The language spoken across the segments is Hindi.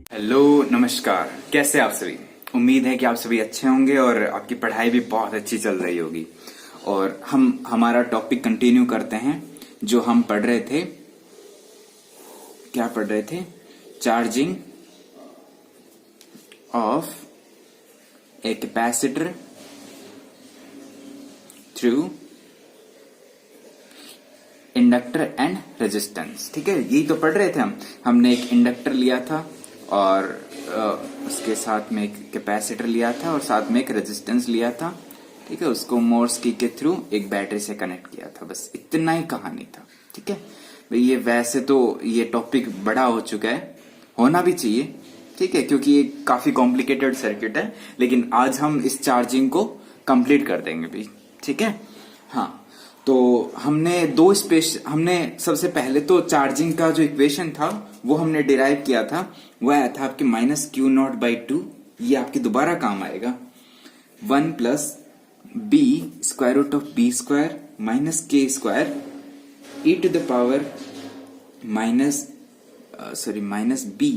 हेलो नमस्कार, कैसे आप सभी। उम्मीद है कि आप सभी अच्छे होंगे और आपकी पढ़ाई भी बहुत अच्छी चल रही होगी। और हम हमारा टॉपिक कंटिन्यू करते हैं जो हम पढ़ रहे थे। क्या पढ़ रहे थे? Charging of a capacitor through inductor and resistance. ठीक है, यही तो पढ़ रहे थे हमने एक इंडक्टर लिया था और उसके साथ में एक कैपेसिटर लिया था और साथ में एक रेजिस्टेंस लिया था। ठीक है, उसको मोर्स की के थ्रू एक बैटरी से कनेक्ट किया था। बस इतना ही कहानी था। ठीक है भाई, ये वैसे तो ये टॉपिक बड़ा हो चुका है, होना भी चाहिए। ठीक है, क्योंकि ये काफी कॉम्प्लिकेटेड सर्किट है, लेकिन आज हम इस चार्जिंग को कंप्लीट कर देंगे भाई। ठीक है, हाँ। तो हमने सबसे पहले तो चार्जिंग का जो इक्वेशन था वो हमने डिराइव किया था। वो आया था आपके -Q0/2। ये आपके दोबारा काम आएगा। 1 plus b square root of b square minus k square e to the power minus b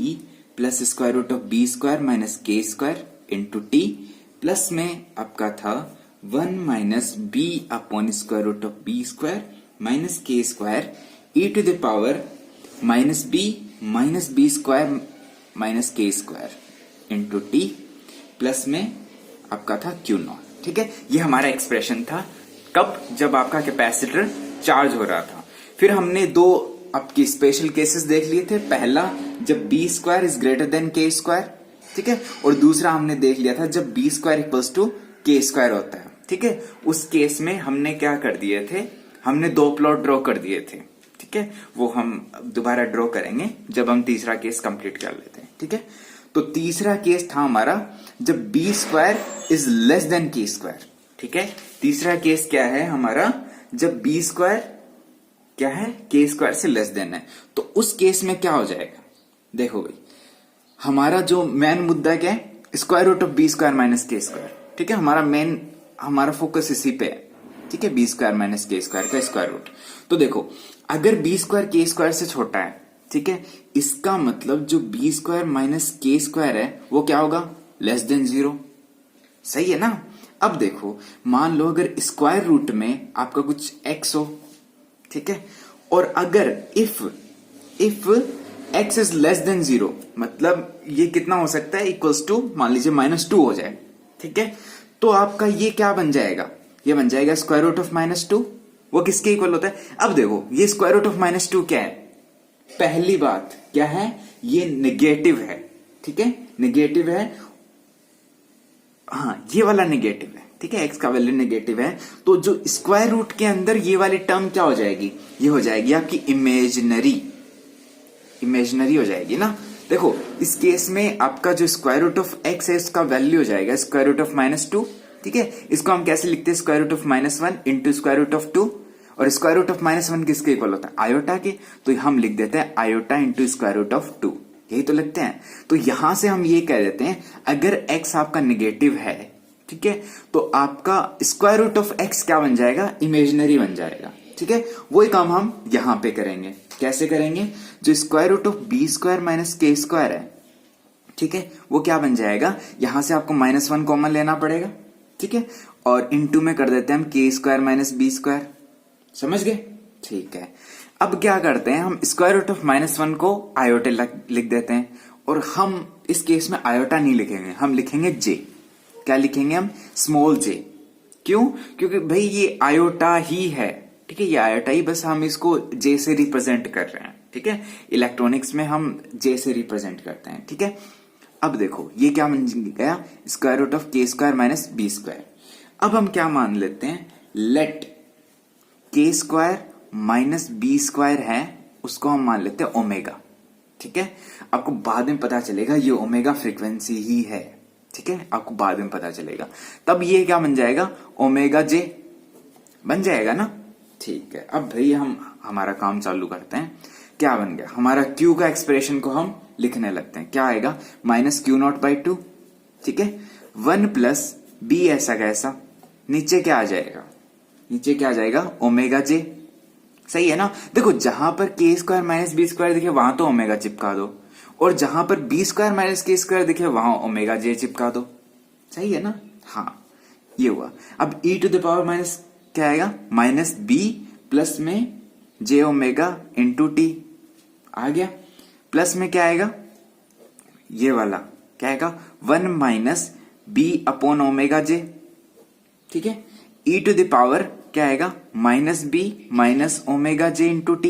plus square root of b square minus k square into t plus में आपका था 1 minus b upon square root of b square minus k square e to the power minus b square minus k square into t plus में आपका था Q0। ठीक है, ये हमारा एक्सप्रेशन था। कब? जब आपका कैपेसिटर चार्ज हो रहा था। फिर हमने दो आपकी स्पेशल केसेस देख लिए थे। पहला, जब b square is greater than k square. ठीक है, और दूसरा हमने देख लिया था जब b square equals to k square होता है। ठीक है, उस केस में हमने क्या कर दिए थे? हमने दो प्लॉट ड्रॉ कर दिए थे। ठीक है, वो हम दोबारा ड्रॉ करेंगे जब हम तीसरा केस कंप्लीट कर लेते हैं। ठीक है, तो तीसरा केस था हमारा जब b square is less than k square. ठीक है, तीसरा केस क्या है हमारा? जब b स्क्वायर क्या है? k स्क्वायर से लेस देन है। तो उस केस में क्या हो जाएगा? देखो भाई, हमारा जो मेन मुद्दा क्या है? Square root of b square minus k square. ठीक है, हमारा फोकस इसी पे है। ठीक है, b square minus k square का स्क्वायर रूट। तो देखो, अगर b स्क्वायर k स्क्वायर से छोटा है, ठीक है, इसका मतलब जो b square minus k square है वो क्या होगा? Less than 0। सही है ना? अब देखो, मान लो अगर स्क्वायर रूट में आपका कुछ x हो, ठीक है, और अगर if x is less than 0, मतलब ये कितना हो सकता है? इक्वल्स टू मान लीजिए -2 हो जाए। ठीक है, तो आपका ये क्या बन जाएगा? ये बन जाएगा स्क्वायर रूट ऑफ -2। वो किसके इक्वल होता है? अब देखो, ये स्क्वायर रूट ऑफ -2 क्या है? पहली बात क्या है? ये नेगेटिव है। ठीक है, नेगेटिव है। हाँ, ये वाला नेगेटिव है। ठीक है, x का वैल्यू नेगेटिव है, तो जो स्क्वायर रूट के अंदर ये वाली टर्म क्या हो जाएगी? ये हो जाएगी आपकी इमेजिनरी हो जाएगी ना। देखो, इस केस में आपका जो स्क्वायर रूट ऑफ x है इसका वैल्यू हो जाएगा स्क्वायर रूट ऑफ -2। ठीक है, इसको हम कैसे लिखते हैं? Square root of -1 into square root of 2। और स्क्वायर रूट ऑफ -1 किसके इक्वल होता है? आयोटा के। तो हम लिख देते हैं iota into square root of 2। यही तो लिखते हैं। तो यहां से हम ये कह देते हैं, अगर x आपका नेगेटिव है, ठीक है, तो आपका स्क्वायर रूट ऑफ x क्या बन जाएगा? इमेजिनरी बन जाएगा। ठीक है, वही काम हम यहां पे करेंगे। कैसे करेंगे? जो square root of b square minus k square है, ठीक है, वो क्या बन जाएगा? यहां से आपको -1 कॉमन लेना पड़ेगा। ठीक है, और इनटू में कर देते हैं हम k square minus b square. समझ गए? ठीक है, अब क्या करते हैं? हम स्क्वायर रूट ऑफ -1 को आयोटा लिख देते हैं, और हम इस केस में आयोटा नहीं लिखेंगे, हम लिखेंगे j। क्या लिखेंगे हम? Small j। क्यों? क्योंकि भाई ये आयोटा ही है। ठीक है, ये आयोटा ही, बस हम इसको j से रिप्रेजेंट कर रहे हैं। ठीक है, इलेक्ट्रॉनिक्स में हम j से रिप्रेजेंट करते हैं। ठीक है, अब देखो ये क्या बन गया? Square root of k square minus b square. अब हम क्या मान लेते हैं? Let k square minus b square है, उसको हम मान लेते हैं ओमेगा। ठीक है, आपको बाद में पता चलेगा ये ओमेगा फ्रीक्वेंसी ही है। ठीक है, आपको बाद में पता चलेगा। तब ये क्या बन जाएगा? ओमेगा j बन जाएगा ना। ठीक है, अब भाई हम हमारा काम चालू करते हैं। क्या बन गया? हमारा q का एक्सप्रेशन को हम लिखने लगते हैं। क्या आएगा? -Q0/2। ठीक है, 1 प्लस b ऐसा कैसा, नीचे क्या आ जाएगा? नीचे क्या आ जाएगा? Omega j। सही है ना। देखो जहां पर के स्क्वायर माइनस बी स्क्वायर दिखे वहां तो ओमेगा चिपका दो, और जहां पर बी स्क्वायर माइनस के स्क्वायर दिखे वहां ओमेगा जे चिपका दो। सही है ना। हाँ ये हुआ। अब ई टू द पावर माइनस क्या आएगा, माइनस बी प्लस में जे ओमेगा इंटू टी आ गया। प्लस में क्या आएगा, ये वाला क्या आएगा, 1 माइनस बी अपॉन ओमेगा जे। ठीक है, ई टू द पावर क्या आएगा, minus B minus omega J into T,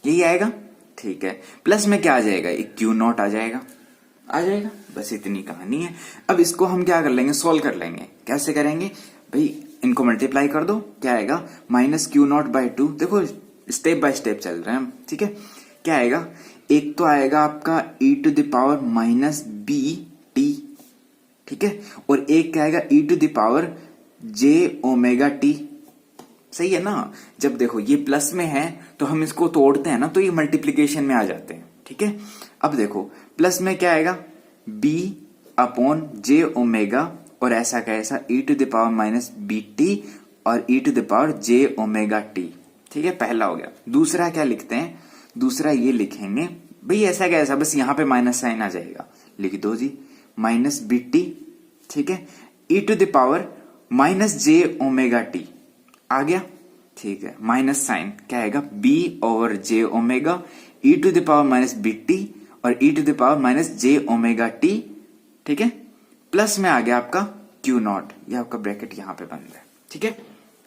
यही आएगा। ठीक है, प्लस में क्या आ जाएगा, एक क्यू नॉट आ जाएगा, बस इतनी कहानी है। अब इसको हम क्या कर लेंगे, सोल्व कर लेंगे। कैसे करेंगे भाई, इनको मल्टीप्लाई कर दो, क्या आएगा, माइनस क्यू नॉट बाई 2। देखो स्टेप बाय स्टेप चल रहे हैं हम। ठीक है, क्या आएगा, एक तो आएगा आपका E to the power minus B T, ठीक है, और एक क्या आएगा E to the power J omega T. सही है ना। जब देखो ये प्लस में है तो हम इसको तोड़ते हैं ना तो ये मल्टीप्लीकेशन में आ जाते हैं। ठीक है, अब देखो प्लस में क्या आएगा, बी अपॉन जे ओमेगा, और ऐसा का ऐसा E to the power minus B T और ई to the power J omega T. ठीक है, पहला हो गया। दूसरा क्या लिखते हैं, दूसरा ये लिखेंगे भाई ऐसा का ऐसा, बस यहां पे माइनस साइन आ जाएगा, लिख दो जी, माइनस बी टी। ठीक है, e to the power minus j omega t आ गया। ठीक है, माइनस साइन क्या आएगा, b over j omega, e to the power minus B T और ई to the power minus j omega T. ठीक है, प्लस में आ गया आपका क्यू नॉट, ये आपका ब्रैकेट यहां पे बंद है। ठीक है,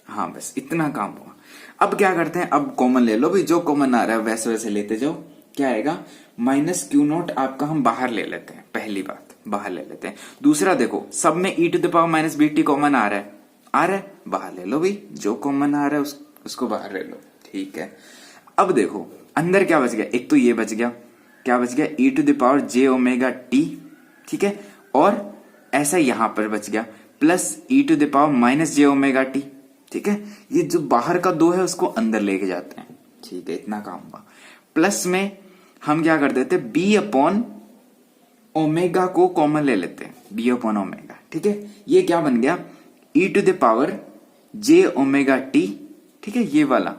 हाँ बस इतना काम हुआ। अब क्या करते हैं, अब कॉमन ले लो भाई, जो कॉमन आ रहा है वैसे वैसे लेते जाओ। क्या आएगा, माइनस क्यू नॉट आपका हम बाहर ले लेते हैं, पहली बात बाहर ले लेते हैं। दूसरा देखो सब में e to the power minus B t common आ रहा है, बाहर ले लो भाई, जो कॉमन आ रहा है उसको बाहर ले लो। ठीक है, अब देखो अंदर क्या बच गया, एक तो ये बच गया, क्या बच गया, e to the power J omega T. ठीक है, और ऐसा यहां पर बच गया plus e to the power minus j omega T. ठीक है, ये जो बाहर का दो है उसको अंदर लेके जाते हैं। ठीक है, इतना काम हुआ। प्लस में हम क्या कर देते, बी अपॉन ओमेगा को कॉमन ले लेते हैं, बी अपॉन ओमेगा। ठीक है, ये क्या बन गया, e to the power J omega T. ठीक है, ये वाला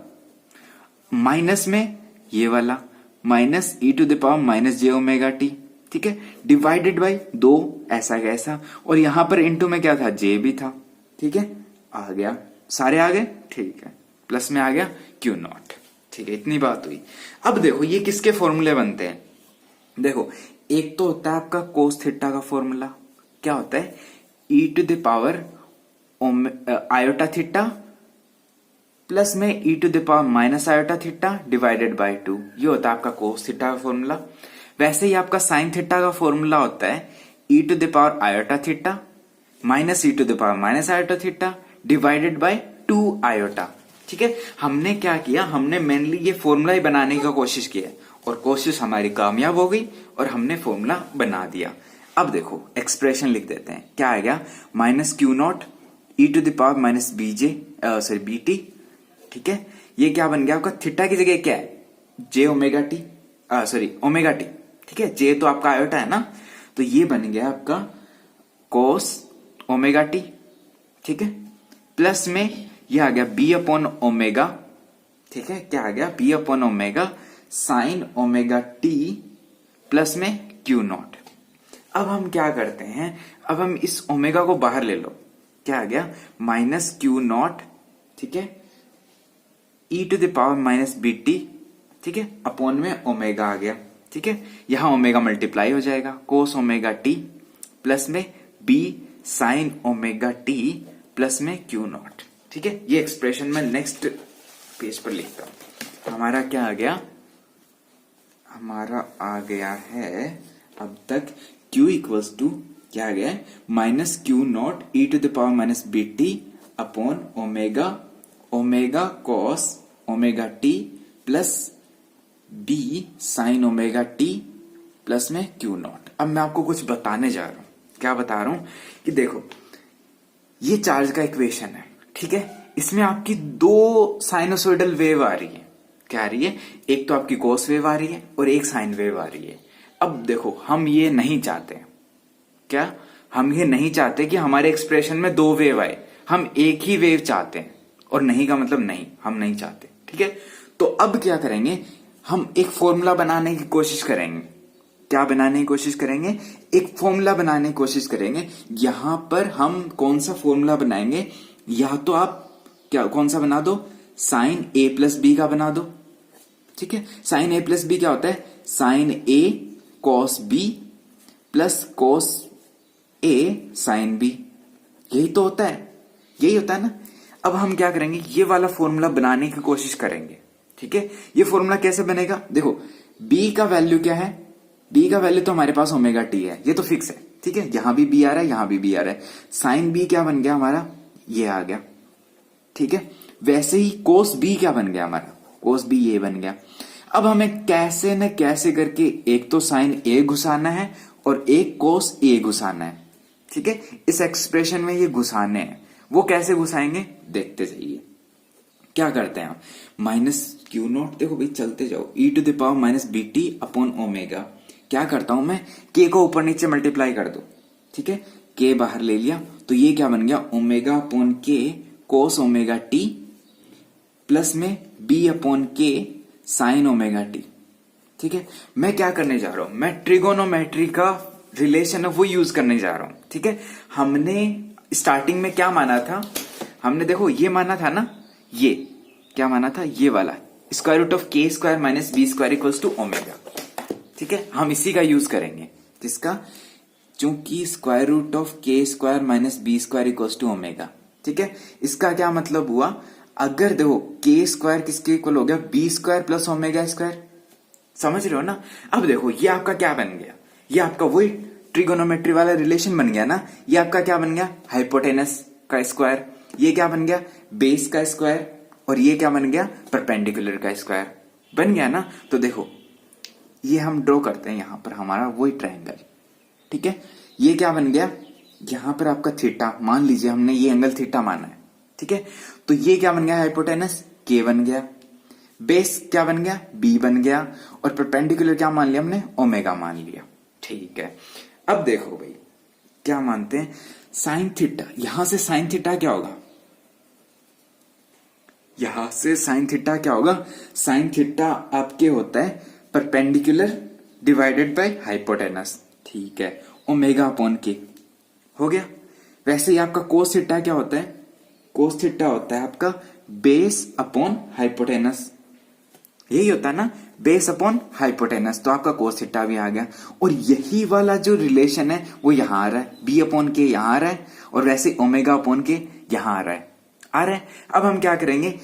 माइनस में ये वाला minus e to the power minus j omega T. ठीक है, डिवाइडेड बाई 2 ऐसा कैसा, और यहां पर इनटू में क्या था, जे भी था। ठीक है, आ गया, सारे आ गए। ठीक है, प्लस में आ गया क्यू नॉट। ठीक है, इतनी बात हुई। अब देखो ये किसके फॉर्मूले बनते हैं, देखो एक तो होता है आपका कोस थीटा का फॉर्मूला, क्या होता है, e to the power iota theta plus में e to the power minus iota theta divided by 2, ये होता है आपका कोस थीटा का फॉर्मूला। वैसे ही आपका साइन थीटा का फॉर्मूला होता है e to the power iota theta minus e to the power minus iota theta divided by 2 iota. ठीक है, हमने क्या किया, हमने मेनली ये फॉर्मूला ही बनाने की कोशिश की है और कोशिश हमारी कामयाब हो गई और हमने फॉर्मूला बना दिया। अब देखो एक्सप्रेशन लिख देते हैं, क्या आ गया, minus q naught e to the power minus B T. ठीक है, ये क्या बन गया आपका, थीटा की जगह क्या है, जे ओमेगा टी, ओमेगा टी। ठीक है, जे तो आपका आयोटा है ना, तो ये बन गया आपका कोस ओमेगा टी। ठीक है, प्लस में ये आ गया बी अपॉन ओमेगा। ठीक है, क्या आ गया, b upon omega sine omega t plus में क्यू नॉट। अब हम क्या करते हैं, अब हम इस ओमेगा को बाहर ले लो, क्या आ गया, माइनस क्यू नॉट। ठीक है, e to the power minus B T. ठीक है, अपॉन में ओमेगा आ गया। ठीक है, यहां ओमेगा मल्टीप्लाई हो जाएगा, कोस ओमेगा टी प्लस में b sine omega t plus में क्यू नॉट। ठीक है, ये एक्सप्रेशन मैं नेक्स्ट पेज पर लिखता हूं। हमारा क्या आ गया, हमारा आ गया है अब तक Q इक्वल्स टू क्या आ गया है, minus q naught e to the power minus B t upon omega omega cos omega t plus b sine omega t plus में क्यू नॉट। अब मैं आपको कुछ बताने जा रहा हूं, क्या बता रहा हूं कि देखो ये चार्ज का इक्वेशन है। ठीक है, इसमें आपकी 2 साइनोसोइडल वेव आ रही है, क्या आ रही है, एक तो आपकी कोस वेव आ रही है और एक साइन वेव आ रही है। अब देखो हम ये नहीं चाहते, क्या हम ये नहीं चाहते कि हमारे एक्सप्रेशन में 2 वेव आए, हम एक ही वेव चाहते हैं, और नहीं का मतलब नहीं, हम नहीं चाहते। ठीक है, तो अब क्या करेंगे, हम एक फॉर्मूला बनाने की कोशिश करेंगे। क्या बनाने की कोशिश करेंगे? एक फॉर्मूला बनाने की कोशिश करेंगे। यहां पर हम कौन सा फॉर्मूला बनाएंगे, या तो आप क्या कौन सा बना दो, साइन ए प्लस बी का बना दो। ठीक है, साइन ए प्लस बी क्या होता है, sign A cos B plus cos A sine B, यही तो होता है, यही होता है ना। अब हम क्या करेंगे, ये वाला फॉर्मूला बनाने की कोशिश करेंगे। ठीक है, ये फॉर्मूला कैसे बनेगा, देखो b का वैल्यू क्या है, b का वैल्यू तो हमारे पास ओमेगा टी है, ये तो फिक्स है। ठीक है, यहां भी b आ रहा है, यहां भी b आ रहा है। साइन b क्या बन गया हमारा, ये आ गया। ठीक है, वैसे ही कोस b क्या बन गया हमारा, कोस b ये बन गया। अब हमें कैसे न कैसे करके एक तो साइन a घुसाना है और एक कोस a घुसाना है। ठीक है, इस एक्सप्रेशन में ये घुसाने हैं, वो कैसे घुसाएंगे देखते जाइए। क्या करते हैं हम, माइनस क्यू नॉट, देखो भाई चलते जाओ, e to the power minus B t upon omega. क्या करता हूं मैं, k को ऊपर नीचे मल्टीप्लाई कर दो। ठीक है, k बाहर ले लिया तो ये क्या बन गया, ओमेगा अपॉन के कोस ओमेगा टी प्लस में b अपॉन के साइन ओमेगा टी। ठीक है, मैं क्या करने जा रहा हूं, मैं ट्रिगोनोमेट्री का रिलेशन है वो यूज करने जा रहा हूं। ठीक है, हमने स्टार्टिंग में क्या माना था, हमने देखो ये माना था ना, ये क्या माना था, ये वाला square root of k square minus b square equals to omega. ठीक है, हम इसी का यूज करेंगे, जिसका चूंकि square root of k square minus b square equals to omega. ठीक है, इसका क्या मतलब हुआ, अगर देखो के स्क्वायर किसके इक्वल हो गया, b square plus omega square, समझ रहे हो ना। अब देखो ये आपका क्या बन गया, ये आपका वही ट्रिगोनोमेट्री वाला रिलेशन बन गया ना। ये आपका क्या बन गया, हाइपोटेनस का स्क्वायर, ये क्या बन गया, बेस का स्क्वायर, और ये क्या बन गया, परपेंडिकुलर का स्क्वायर बन गया ना। तो देखो ये हम ड्रॉ करते हैं यहां पर हमारा वही ट्रायंगल। ठीक है, ये क्या बन गया, यहां पर आपका थीटा मान लीजिए, हमने ये एंगल थीटा माना है। ठीक है, तो ये क्या बन गया, हाइपोटेनस के बन गया, बेस क्या बन गया, बी बन गया, और परपेंडिकुलर क्या मान लिया हमने, ओमेगा मान लिया। ठीक है, अब देखो भाई क्या मानते हैं, साइन थीटा, यहां से साइन थीटा क्या होगा, यहां से साइन थीटा क्या होगा, साइन थीटा आपके होता है परपेंडिकुलर डिवाइडेड बाय हाइपोटेनस। ठीक है, ओमेगा अपॉन के हो गया। वैसे ही आपका कोस थीटा क्या होता है, कोस थीटा होता है आपका बेस अपॉन हाइपोटेनस, यही होता है ना, बेस अपॉन हाइपोटेनस। तो आपका कोस थीटा भी आ गया, और यही वाला जो रिलेशन है वो यहां आ रहा है, बी अपॉन के यहां आ रहा है, और वैसे ओमेगा अपॉन के यहां आ रहा है, आ रहा है। अब हम क्या करेंगे,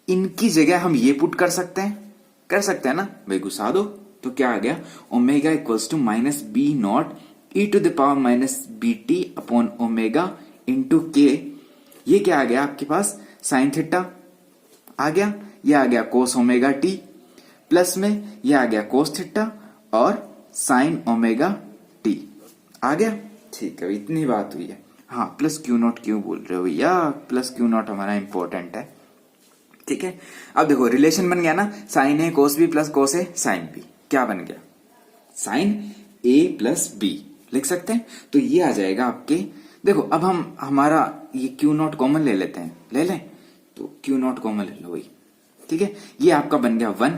इनकी जगह हम ये पुट कर सकते हैं ना भाई, घुसा दो। तो क्या आ गया, omega equals to minus b naught e to the power minus B t upon omega into k. ये क्या आ गया आपके पास, साइन थीटा आ गया, ये आ गया कोस ओमेगा टी, प्लस में ये आ गया कोस थीटा और साइन ओमेगा टी आ गया। ठीक है, इतनी बात हुई है। हाँ, प्लस क्यू नॉट क्यों बोल रहे हो भैया, प्लस क्यू नॉट हमारा इंपॉर्टेंट है। ठीक है, अब देखो रिलेशन बन गया ना, sign a cos B plus cos a sine B, क्या बन गया, साइन ए प्लस बी लिख सकते हैं। तो ये आ जाएगा आपके, देखो अब हम हमारा ये क्यू नॉट कॉमन ले लेते हैं, ले लें, तो क्यू नॉट कॉमन ले लो भाई। ठीक है, ये आपका बन गया 1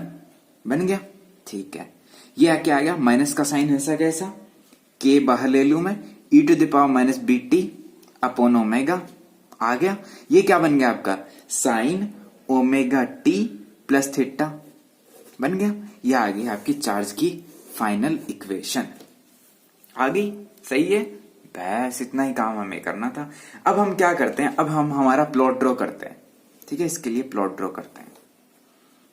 बन गया। ठीक है, ये क्या आ गया, माइनस का साइन ऐसा कैसा, के बाहर ले लू मैं, e to the power minus B t upon omega आ गया। ये क्या बन गया आपका, sine omega t plus theta बन गया। ये आ गई आपकी चार्ज की फाइनल इक्वेशन, आ गई, सही है। बस इतना ही काम हमें करना था। अब हम क्या करते हैं, अब हम हमारा प्लॉट ड्रॉ करते हैं। ठीक है, इसके लिए प्लॉट ड्रॉ करते हैं।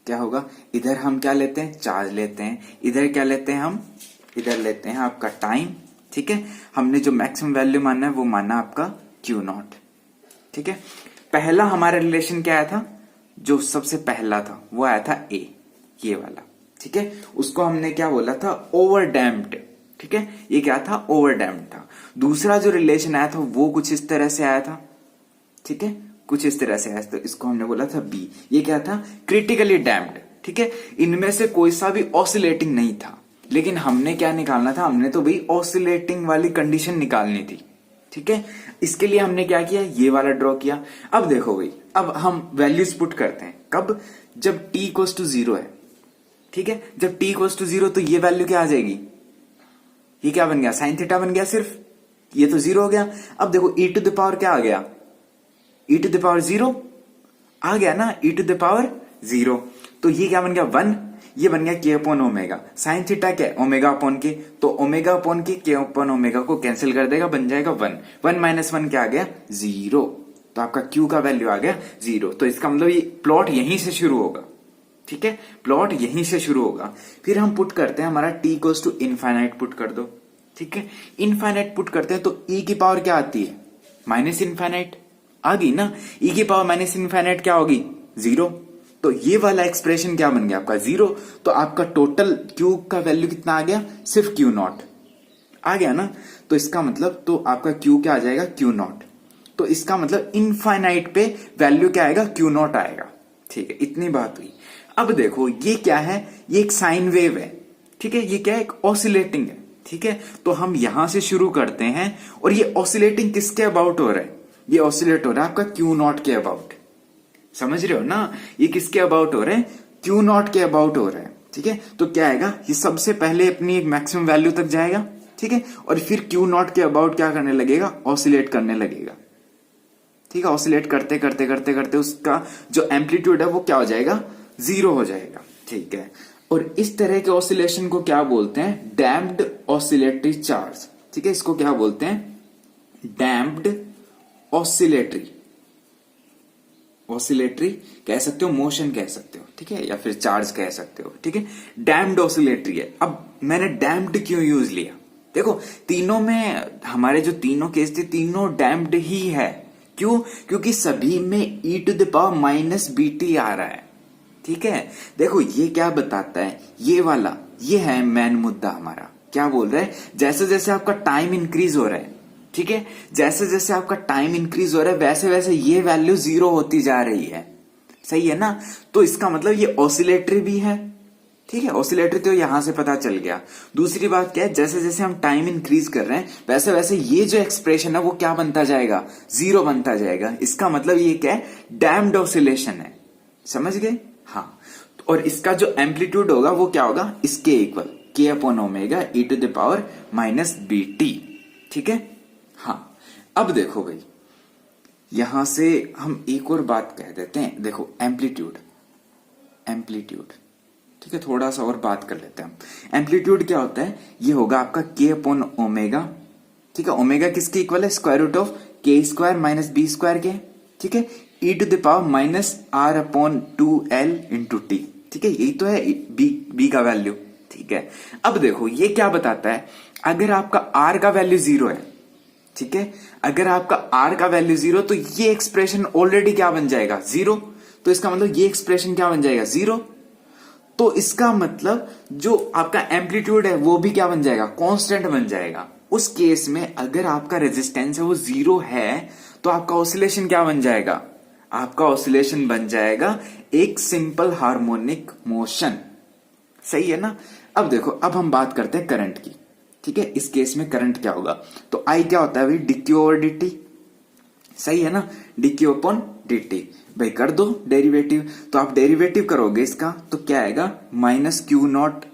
क्या होगा, इधर हम क्या लेते हैं, चार्ज लेते हैं, इधर क्या लेते हैं हम, इधर लेते हैं आपका टाइम। ठीक है, हमने जो मैक्सिमम वैल्यू माना है वो माना आपका क्यू नॉट। ठीक है, पहला हमारा रिलेशन क्या आया था, जो सबसे पहला था वो आया था ए, ये वाला। ठीक है, उसको हमने क्या बोला था, ओवर डैम्प्ड। ठीक है, ये क्या था, ओवर डैम्प्ड था। दूसरा जो रिलेशन आया था वो कुछ इस तरह से आया था। ठीक है, कुछ इस तरह से आया, तो इसको हमने बोला था बी। ये क्या था, क्रिटिकली डैम्प्ड। ठीक है, इनमें से कोई सा भी ऑसिलेटिंग नहीं था, लेकिन हमने क्या निकालना था, हमने तो भाई ऑसिलेटिंग वाली कंडीशन निकालनी थी। ठीक है, इसके लिए हमने क्या किया, ये वाला ड्रॉ किया। अब देखो भाई, अब हम वैल्यूज पुट करते हैं कब, जब t इक्वल्स टू 0 है, ठीक है। जब t इक्वल्स टू 0 तो ये वैल्यू क्या आ जाएगी, ये क्या बन गया, साइन थीटा बन गया सिर्फ, ये तो 0 हो गया। अब देखो e टू द पावर क्या आ गया, e टू द पावर 0 आ गया ना, e टू द पावर 0, तो ये क्या बन गया 1, ये बन गया k upon omega, sine theta क्या है ओमेगा अपॉन के, तो ओमेगा अपॉन के k अपॉन ओमेगा को कैंसिल कर देगा, बन जाएगा 1, 1 माइनस 1 क्या आ गया 0, तो आपका q का वैल्यू आ गया 0। तो इसका मतलब ये प्लॉट यहीं से शुरू होगा, ठीक है, प्लॉट यहीं से शुरू होगा। फिर हम पुट करते हैं हमारा t equals to infinite put कर दो, ठीक है। इनफाइनाइट पुट करते हैं तो e की पावर क्या आती है, माइनस इनफाइनाइट आ गई ना, e की पावर माइनस इनफाइनाइट क्या होगी 0, तो ये वाला एक्सप्रेशन क्या बन गया आपका 0। तो आपका टोटल q का वैल्यू कितना आ गया, सिर्फ q नॉट आ गया ना, तो इसका मतलब तो आपका q क्या आ जाएगा q नॉट, तो इसका मतलब इनफाइनाइट पे वैल्यू क्या आएगा q नॉट आएगा, ठीक है। इतनी बात हुई। अब देखो ये क्या है, ये एक साइन वेव है, ठीक है, ये क्या है, एक ऑसिलेटिंग है, ठीक है। तो हम यहां से शुरू करते हैं, और ये ऑसिलेटिंग किसके अबाउट हो रहा है, ये ऑसिलेट हो रहा है आपका क्यू नॉट के अबाउट, समझ रहे हो ना, ये किसके अबाउट हो रहे हैं, क्यू नॉट के अबाउट हो रहे हैं, ठीक है। तो क्या आएगा, ये सबसे पहले अपनी एक मैक्सिमम वैल्यू तक जाएगा, ठीक है, और फिर क्यू नॉट के अबाउट क्या करने लगेगा, ऑसिलेट करने लगेगा, ठीक है। ऑसिलेट करते करते करते करते उसका जो एम्पलीट्यूड है वो क्या हो जाएगा 0 हो जाएगा, ठीक है। और इस तरह के ऑसिलेशन को क्या बोलते हैं, डैम्प्ड ऑसिलेटरी चार्ज, ठीक है, इसको क्या बोलते हैं, डैम्प्ड ऑसिलेटरी, ऑसिलेटरी कह सकते हो, मोशन कह सकते हो, ठीक है, या फिर चार्ज कह सकते हो, ठीक है। डैम्प्ड ऑसिलेटरी है। अब मैंने डैम्प्ड क्यों यूज लिया, देखो तीनों में हमारे जो तीनों केस थे तीनों डैम्प्ड ही है, क्यों, क्योंकि सभी में e to the power minus b t आ रहा है, ठीक है। देखो ये क्या बताता है, ये वाला ये है मेन मुद्दा हमारा, क्या बोल रहा है, जैसे जैसे आपका टाइम इंक्रीज हो रहा है, ठीक है, जैसे जैसे आपका टाइम इंक्रीज हो रहा है वैसे वैसे ये वैल्यू 0 होती जा रही है, सही है ना। तो इसका मतलब ये ऑसिलेटरी भी है, ठीक है, ऑसिलेटरी तो यहां से पता चल गया। दूसरी बात क्या है, जैसे जैसे हम टाइम इंक्रीज कर रहे हैं वैसे वैसे ये जो एक्सप्रेशन है वो क्या बनता जाएगा, 0 बनता जाएगा। इसका मतलब ये क्या है, डैम्प्ड ऑसिलेशन है, समझ गए, हाँ। और इसका जो एम्पलीट्यूड होगा वो क्या होगा, इसके equal k upon omega e to the power minus B T, ठीक है, हाँ। अब देखो भाई यहां से हम एक और बात कह देते हैं, देखो एम्पलीट्यूड, एम्पलीट्यूड, ठीक है, थोड़ा सा और बात कर लेते हैं। एम्पलीट्यूड क्या होता है, ये होगा आपका k अपॉन ओमेगा, ठीक है, ओमेगा किसके इक्वल है, square root of k square minus b square के, ठीक है, e to the power minus r upon 2l into t, ठीक है, यही तो है b का वैल्यू, ठीक है। अब देखो ये क्या बताता है, अगर आपका r का वैल्यू 0 है, ठीक है, अगर आपका r का वैल्यू 0 तो ये एक्सप्रेशन ऑलरेडी क्या बन जाएगा 0, तो इसका मतलब ये एक्सप्रेशन क्या बन जाएगा 0, तो इसका मतलब जो आपका एम्पलीट्यूड है वो भी क्या बन जाएगा, कांस्टेंट बन जाएगा। उस केस में अगर आपका रेजिस्टेंस है वो 0 है तो आपका ऑसिलेशन क्या बन जाएगा, आपका ऑसिलेशन बन जाएगा एक सिंपल हार्मोनिक मोशन, सही है ना। अब देखो अब हम बात करते हैं करंट की, ठीक है, इस केस में करंट क्या होगा, तो आई क्या होता है भाई, डीक्यू ओवर dt, सही है ना, डीक्यू अपॉन dt, भाई कर दो डेरिवेटिव, तो आप डेरिवेटिव करोगे इसका तो क्या आएगा, माइनस क्यू नॉट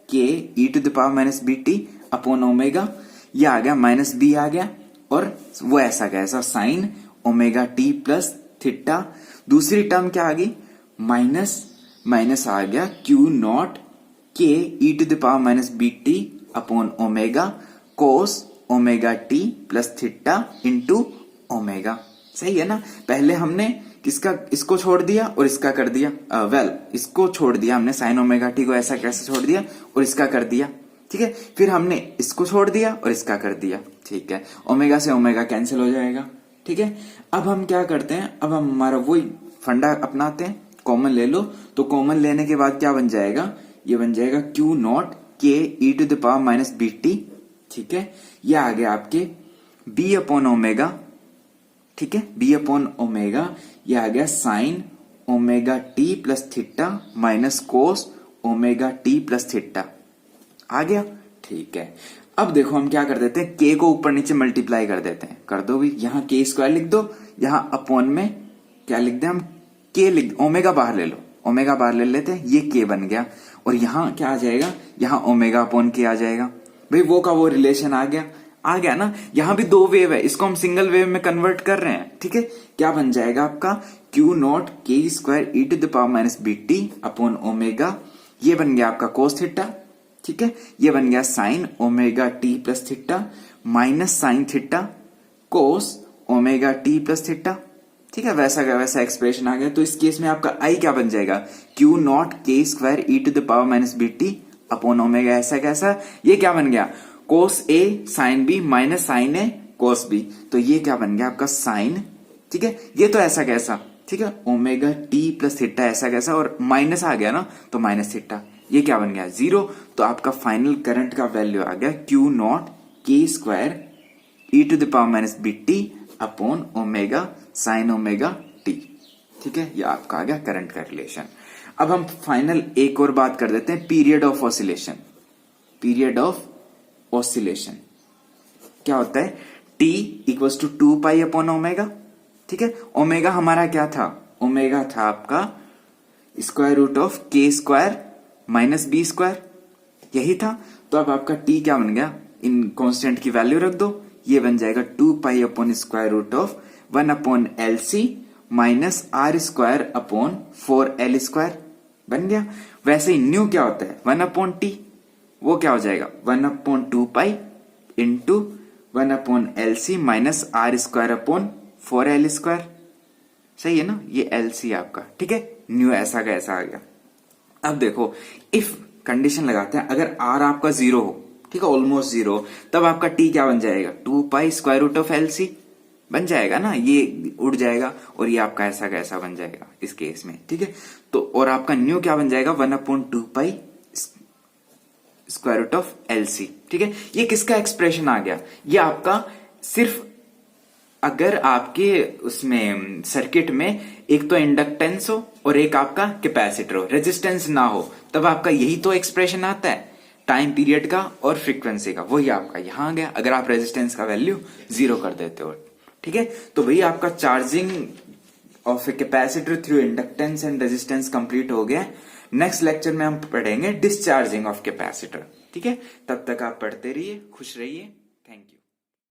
के e to the power minus B t upon omega, ये आ गया माइनस बी आ गया, और वो ऐसा कैसा sign omega t plus theta, दूसरी टर्म क्या आ गई, माइनस माइनस आ गया क्यू नॉट के e to the power minus B t upon omega cos omega t plus theta into omega, सही है ना। पहले हमने किसका, इसको छोड़ दिया और इसका कर दिया, इसको छोड़ दिया हमने साइन ओमेगा टी को ऐसा कैसे छोड़ दिया और इसका कर दिया, ठीक है, फिर हमने इसको छोड़ दिया और इसका कर दिया, ठीक है, ओमेगा से ओमेगा कैंसिल हो जाएगा, ठीक है। अब हम क्या करते हैं, अब हम हमारा वही फंडा अपनाते हैं, कॉमन ले लो, तो कॉमन लेने के बाद क्या बन जाएगा, ये बन जाएगा क्यू नॉट के e to the power minus B T, ठीक है, ये आ गया आपके बी अपॉन ओमेगा, ठीक है, बी अपॉन ओमेगा, ये आ गया sine omega t plus theta minus cos omega t plus theta आ गया, ठीक है। अब देखो हम क्या कर देते हैं, के को ऊपर नीचे मल्टीप्लाई कर देते हैं, कर दो भी, यहां के स्क्वायर लिख दो, यहां अपॉन में क्या लिख दें हम, के लिख, ओमेगा बाहर ले लो, ओमेगा बाहर ले लेते हैं, ये के बन गया और यहां क्या आ जाएगा, यहां ओमेगा अपॉन के आ जाएगा। भाई वो का वो रिलेशन आ गया ना। यहां भी दो वेव है, इसको हम सिंगल वेव में कन्वर्ट कर रहे हैं, ठीक है। क्या बन जाएगा आपका q naught k square e to the power minus B t upon omega, ये बन गया आपका कोस थीटा, ठीक है। ये बन गया sine omega t plus theta minus sine theta cos omega t plus theta, ठीक है। वैसा का वैसा एक्सप्रेशन आ गया। तो इस केस में आपका आई क्या बन जाएगा, q naught k square e to the power minus B t upon omega, ऐसा कैसा, ये क्या बन गया cos a sine b minus sine a cos b, तो ये क्या बन गया आपका साइन, ठीक है। ये तो ऐसा कैसा, ठीक है, ओमेगा टी प्लस थीटा ऐसा कैसा, और माइनस आ गया ना तो माइनस थीटा, ये क्या बन गया 0। तो आपका फाइनल करंट का वैल्यू आ गया q naught k square e to the power minus B t upon omega sine omega T, ठीक है। ये आपका आ गया करंट का रिलेशन। अब हम फाइनल एक और बात कर देते हैं, period of oscillation. Period of oscillation क्या होता है, t equals to 2 pi upon omega, ठीक है। ओमेगा हमारा क्या था, ओमेगा था आपका square root of k square minus b square, यही था। तो अब आपका टी क्या बन गया, इन कांस्टेंट की वैल्यू रख दो, ये बन जाएगा 2 pi upon square root of 1 upon L C minus R square upon 4 L² बन गया। वैसे ही न्यू क्या होता है 1 अपॉन टी, वो क्या हो जाएगा 1 upon 2 pi into 1 upon L C minus R square upon 4 L², सही है ना, ये एल सी आपका, ठीक है। न्यू ऐसा का ऐसा आ गया। अब देखो इफ कंडीशन लगाते हैं, अगर आर आपका 0 हो, ठीक है, ऑलमोस्ट 0, तब आपका टी क्या बन जाएगा 2 pi square root of L C बन जाएगा ना, ये उड़ जाएगा और ये आपका ऐसा का ऐसा बन जाएगा इस केस में, ठीक है। तो और आपका न्यू क्या बन जाएगा 1 upon 2 pi square root of L C, ठीक है। ये किसका एक्सप्रेशन आ गया, ये आपका सिर्फ अगर आपके उसमें सर्किट में एक तो इंडक्टेंस हो और एक आपका कैपेसिटर हो, रेजिस्टेंस ना हो, तब आपका यही तो एक्सप्रेशन आता है टाइम पीरियड का और फ्रीक्वेंसी का, वही आपका यहां आ गया अगर आप रेजिस्टेंस का वैल्यू 0 कर देते हो, ठीक है। तो वही आपका charging of a capacitor through inductance and resistance complete हो गया। नेक्स्ट लेक्चर में हम पढ़ेंगे डिस्चार्जिंग ऑफ कैपेसिटर, ठीक है। तब तक आप पढ़ते रहिए, खुश रहिए।